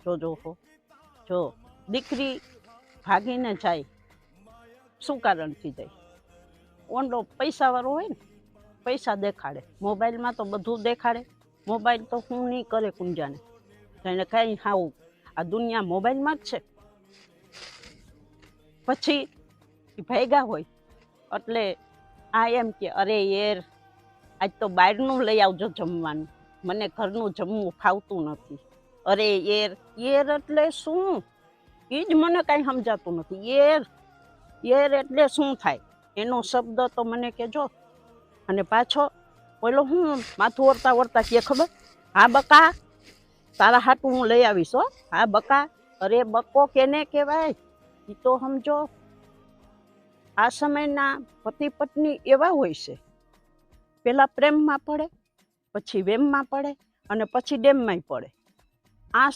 જોજો હો, જો દીકરી ભાગીને જાય શું કારણથી જાય? ઓંડો પૈસાવાળો હોય ને, પૈસા દેખાડે, મોબાઈલમાં તો બધું દેખાડે. મોબાઈલ તો હું નહીં કરે કુંજાને, એને કાંઈ હાવું આ દુનિયા મોબાઈલમાં જ છે. પછી ભેગા હોય એટલે આ એમ કે અરે યાર આજ તો બહારનું લઈ આવજો જમવાનું, મને ઘરનું જમવું ફાવતું નથી. અરે યાર, યાર એટલે શું? એ જ મને કાંઈ સમજાતું નથી. યાર યાર એટલે શું થાય? એનો શબ્દ તો મને કહેજો. અને પાછો ઓલો હું માથું ઓરતા ઓરતા કે ખબર, હા બકા તારા હાટું હું લઈ આવીશ હો. હા બકા, અરે બકો કેને કહેવાય? એ તો સમજો. આ સમયના પતિ પત્ની એવા હોય છે, પેલા પ્રેમમાં પડે, પછી વેમમાં પડે અને પછી ડેમમાંય પડે. આ